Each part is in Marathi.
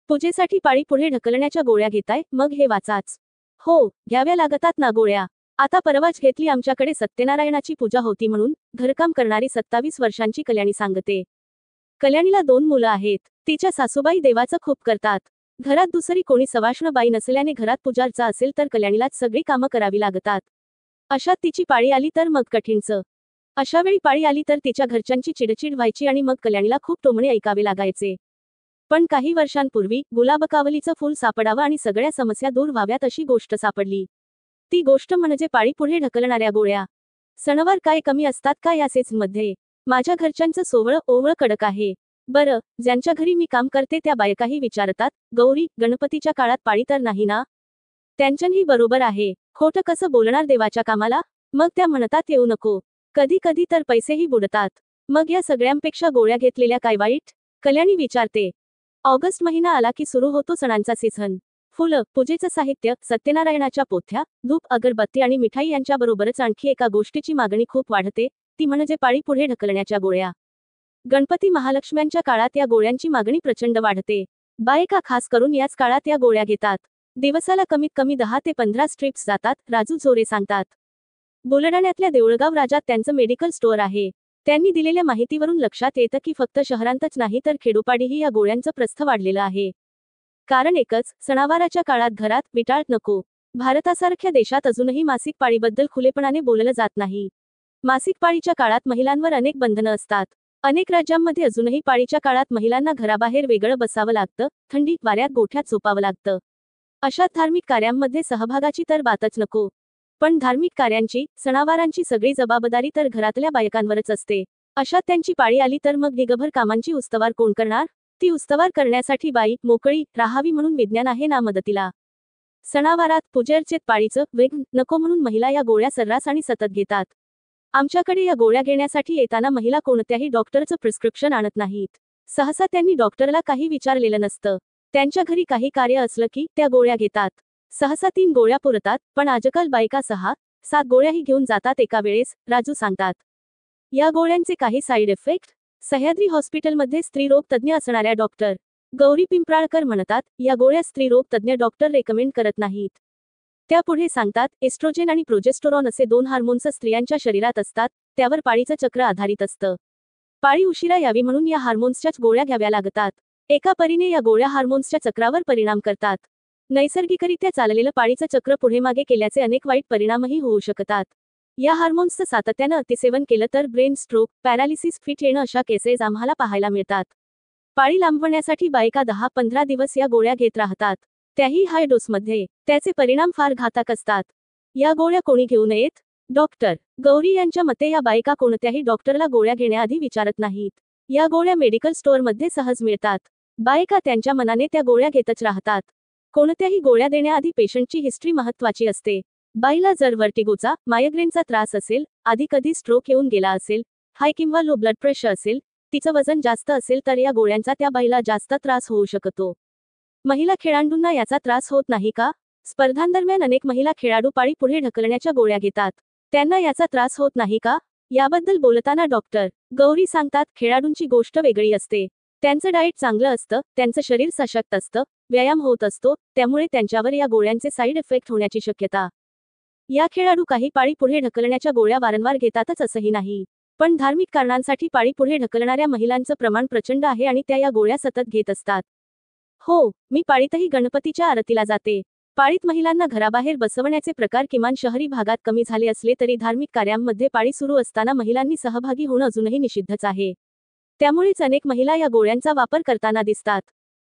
पूजेसाठी पाळी पुढे ढकलण्याच्या गोळ्या घेताय, मग हे वाचाच. हो, घ्याव्या लागतात ना गोळ्या. आता परवाच घेतली. आमच्याकडे सत्यनारायणाची पूजा होती म्हणून घरकाम करणारी 27 वर्षांची कल्याणी सांगते. कल्याणीला 2 मुलं आहेत. तिच्या सासूबाई देवाचं खूप करतात. घरात दुसरी कोणी सवाष्ण बाई नसल्याने घरात पूजार्चा असेल तर कल्याणीलाच सगळी कामं करावी लागतात. अशात तिची पाळी आली तर मग कठीणच. अशावेळी पाळी आली तर तिच्या घरच्यांची चिडचिड व्हायची आणि मग कल्याणीला खूप टोमणे ऐकावे लागायचे. पण काही वर्षांपूर्वी गुलाबकावलीचं फूल सापडावं आणि सगळ्या समस्या दूर व्हाव्यात अशी गोष्ट सापडली. ती गोष्ट म्हणजे पाळी पुढे ढकलणाऱ्या गोळ्या. सणवार काय कमी असतात का या सीझनमध्ये? माझ्या घरच्यांचं सोवळं ओवळं कडक आहे. बरं, ज्यांच्या घरी मी काम करते त्या बायकाही विचारतात, गौरी, गणपतीच्या काळात पाळी तर नाही ना? त्यांच्याही बरोबर आहे. खोटं कसं बोलणार देवाच्या कामाला? मग त्या म्हणतात येऊ नको. कधी कधी तर पैसेही बुडतात. मग या सगळ्यांपेक्षा गोळ्या घेतलेल्या काय वाईट? कल्याणी विचारते. ऑगस्ट महिना आला की सुरू होतो सणांचा सीझन. फुलं, पूजेचं साहित्य, सत्यनारायणाच्या पोथ्या, धूप, अगरबत्ती आणि मिठाई यांच्याबरोबरच आणखी एका गोष्टीची मागणी खूप वाढते, ती म्हणजे पाळी पुढे ढकलण्याच्या गोळ्या. गणपती महालक्ष्म्यांच्या काळात या गोळ्यांची मागणी प्रचंड वाढते. बायका खास करून याच काळात या गोळ्या घेतात. दिवसाला कमीत कमी 10 ते 15 स्ट्रिप्स जातात, राजू झोरे सांगतात. बुलढाण्यातल्या देऊळगाव राजात त्यांचं मेडिकल स्टोअर आहे. त्यांनी दिलेल्या माहितीवरून लक्षात येतं की फक्त शहरांतच नाही तर खेडोपाडीही या गोळ्यांचं प्रस्थ वाढलेलं आहे. कारण एकच, सणावाराच्या काळात घरात विटाळ नको. भारतासारख्या देशात अजूनही मासिक पाळीबद्दल खुलेपणाने बोललं जात नाही. मासिक पाळीच्या काळात महिलांवर अनेक बंधनं असतात. अनेक राज्यांमध्ये अजूनही पाळीच्या काळात महिलांना घराबाहेर वेगळं बसावं लागतं, थंडी वाऱ्यात गोठ्यात झोपावं लागतं. अशात धार्मिक कार्यांमध्ये सहभागाची तर बातच नको. पण धार्मिक कार्यांची, सणावारांची सगळी जबाबदारी तर घरातल्या बायकांवरच असते. अशात त्यांची पाळी आली तर मग ढिगभर कामांची उस्तवार कोण करणार? ती उस्तवार करण्यासाठी बाई मोकळी राहावी म्हणून विज्ञान आहे ना मदतीला. सणावारात पूजेर्चेत पाळीचं वेग नको म्हणून महिला या गोळ्या सर्रास आणि सतत घेतात. आमच्याकडे या गोळ्या घेण्यासाठी येताना महिला कोणत्याही डॉक्टरचं प्रिस्क्रिप्शन आणत नाहीत. सहसा त्यांनी डॉक्टरला काही विचारलेलं नसतं. त्यांच्या घरी काही कार्य असलं की त्या गोळ्या घेतात. सहसा 3 गोळ्या पुरतात, पण आजकाल बायका 6-7 गोळ्याही घेऊन जातात एका वेळेस, राजू सांगतात. या गोळ्यांचे काही साईड इफेक्ट? सह्याद्री हॉस्पिटलमध्ये स्त्रीरोग तज्ज्ञ असणाऱ्या डॉक्टर गौरी पिंपराळकर म्हणतात, या गोळ्या स्त्रीरोग तज्ज्ञ डॉक्टर रेकमेंड करत नाहीत. त्या पुढे सांगतात, एस्ट्रोजेन आणि प्रोजेस्टेरॉन असे 2 हार्मोन्स स्त्रियांच्या शरीरात असतात, त्यावर पाळीचं चक्र आधारित असतं. पाळी उशिरा यावी म्हणून या हार्मोन्सच्याच गोळ्या घ्याव्या लागतात. एका परीने या गोळ्या हार्मोन्सच्या चक्रावर परिणाम करतात. नैसर्गिकरित्या चाललेलं पाळीचं चक्र पुढे मागे केल्याचे अनेक वाईट परिणामही होऊ शकतात. या हार्मोन्सचं सातत्यानं अतिसेवन केलं तर ब्रेन स्ट्रोक, पॅरालिसिस, फिट येणं अशा केसेस आम्हाला पाहायला मिळतात. पाळी लांबवण्यासाठी बायका 10-15 दिवस या गोळ्या घेत राहतात. त्याही हाय डोसमध्ये. त्याचे परिणाम फार घातक असतात. या गोळ्या कोणी घेऊ नयेत? डॉक्टर गौरी यांच्या मते या बायका कोणत्याही डॉक्टरला गोळ्या घेण्याआधी विचारत नाहीत. या गोळ्या मेडिकल स्टोअरमध्ये सहज मिळतात. बायका त्यांच्या मनाने त्या गोळ्या घेतच राहतात. कोणत्याही गोळ्या देण्याआधी पेशंटची हिस्ट्री महत्त्वाची असते. बाईला जर वर्टिगोचा, मायग्रेनचा त्रास असेल, आधी कधी स्ट्रोक येऊन गेला असेल, हाय किंवा लो ब्लड प्रेशर असेल, तिचं वजन जास्त असेल तर या गोळ्यांचा त्या बाईला जास्त त्रास होऊ शकतो. महिला खेळाडूंना याचा त्रास होत नाही का? स्पर्धांदरम्यान अनेक महिला खेळाडू पाळी पुढे ढकलण्याच्या गोळ्या घेतात. त्यांना याचा त्रास होत नाही का? याबद्दल बोलताना डॉक्टर गौरी सांगतात, खेळाडूंची गोष्ट वेगळी असते. त्यांचं डाएट चांगलं असतं, त्यांचं शरीर सशक्त असतं, व्यायाम होत असतो, त्यामुळे त्यांच्यावर या गोळ्यांचे साईड इफेक्ट होण्याची शक्यता. या खेळाडू काही पाळी पुढे ढकलण्याच्या गोळ्या वारंवार घेतातच असंही नाही. पण धार्मिक कारणांसाठी पाळी पुढे ढकलणाऱ्या महिलांचं प्रमाण प्रचंड आहे आणि त्या या गोळ्या सतत घेत असतात. हो, मी पाळीतही गणपतीच्या आरतीला जाते. पाळीत महिलांना घराबाहेर बसवण्याचे प्रकार किमान शहरी भागात कमी झाले असले तरी धार्मिक कार्यांमध्ये पाळी सुरू असताना महिलांनी सहभागी होणं अजूनही निषिद्धच आहे. त्यामुळेच अनेक महिला या गोळ्यांचा वापर करताना दिसतात.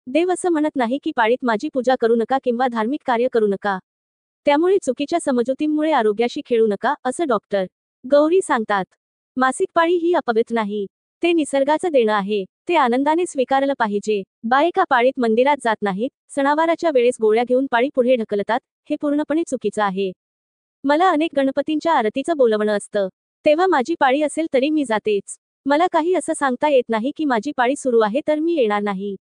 देव असं म्हणत नाही की पाळीत माझी पूजा करू नका किंवा धार्मिक कार्य करू नका. त्यामुळे चुकीच्या समजुतींमुळे आरोग्याशी खेळू नका, असं डॉक्टर गौरी सांगतात. मासिक पाळी ही अपवित्र नाही. ते निसर्गाचं देणं आहे. ते आनंदाने स्वीकारलं पाहिजे. बायका पाळीत मंदिरात जात नाहीत, सणावाराच्या वेळेस गोळ्या घेऊन पाळी पुढे ढकलतात, हे पूर्णपणे चुकीचं आहे. मला अनेक गणपतींच्या आरतीचं बोलवणं असतं. तेव्हा माझी पाळी असेल तरी मी जातेच. मला काही असं सांगता येत नाही की माझी पाळी सुरू आहे तर मी येणार नाही.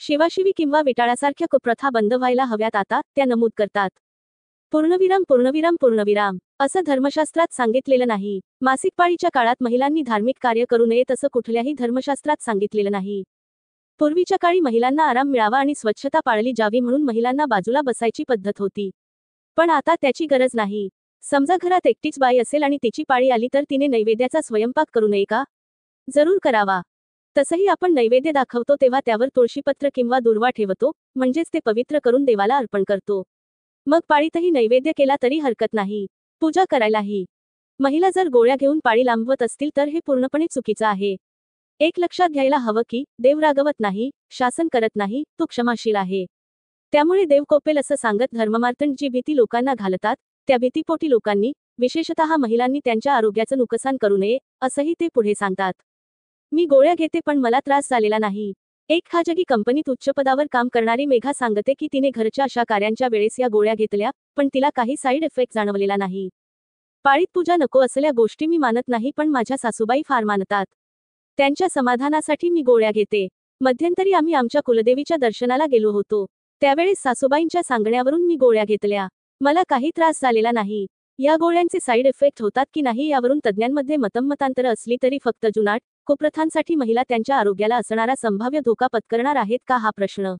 शिवाशिवी किंवा विटाळासारख्या कुप्रथा बंद व्हायला हव्यात आता, त्या नमूद करतात. पूर्णविराम पूर्णविराम पूर्णविराम असं धर्मशास्त्रात सांगितलेलं नाही. मासिक पाळीच्या काळात महिलांनी धार्मिक कार्य करू नयेत असं कुठल्याही धर्मशास्त्रात सांगितलेलं नाही. पूर्वीच्या काळी महिलांना आराम मिळावा आणि स्वच्छता पाळली जावी म्हणून महिलांना बाजूला बसायची पद्धत होती. पण आता त्याची गरज नाही. समजा घरात एकटीच बाई असेल आणि तिची पाळी आली तर तिने नैवेद्याचा स्वयंपाक करू नये का? जरूर करावा. तसंही आपण नैवेद्य दाखवतो तेव्हा त्यावर तुळशीपत्र किंवा दुर्वा ठेवतो, म्हणजेच ते पवित्र करून देवाला अर्पण करतो. मग पाळीतही नैवेद्य केला तरी हरकत नाही. पूजा करायलाही. महिला जर गोळ्या घेऊन पाळी लांबवत असतील तर हे पूर्णपणे चुकीचं आहे. एक लक्षात घ्यायला हवं की देव रागवत नाही, शासन करत नाही, तो क्षमाशील आहे. त्यामुळे देव कोपेल असं सांगत धर्ममार्तंड जी भीती लोकांना घालतात, त्या भीतीपोटी लोकांनी, विशेषतः महिलांनी त्यांच्या आरोग्याचं नुकसान करू नये, असंही ते पुढे सांगतात. मी गोळ्या घेते पण मला त्रास झालेला नाही. एक खाजगी कंपनीत उच्चपदावर काम करणारी मेघा सांगते की तिने घरच्या अशा कार्यांच्या वेळेस या गोळ्या घेतल्या, पण तिला काही साईड इफेक्ट जाणवलेला नाही. पाळीत पूजा नको असल्या गोष्टी मी मानत नाही पण माझ्या सासूबाई फार मानतात. त्यांच्या समाधानासाठी मी गोळ्या घेते. मध्यंतरी आम्ही आमच्या कुलदेवीच्या दर्शनाला गेलो होतो. त्यावेळेस सासूबाईंच्या सांगण्यावरून मी गोळ्या घेतल्या. मला काही त्रास झालेला नाही. या गोळ्यांचे साईड इफेक्ट होतात की नाही यावरून तज्ज्ञांमध्ये मतमतांतरं असली तरी फक्त जुनाट, कुप्रथांसाठी महिला त्यांच्या आरोग्याला असणारा संभाव्य धोका पत्करणार आहेत का हा प्रश्न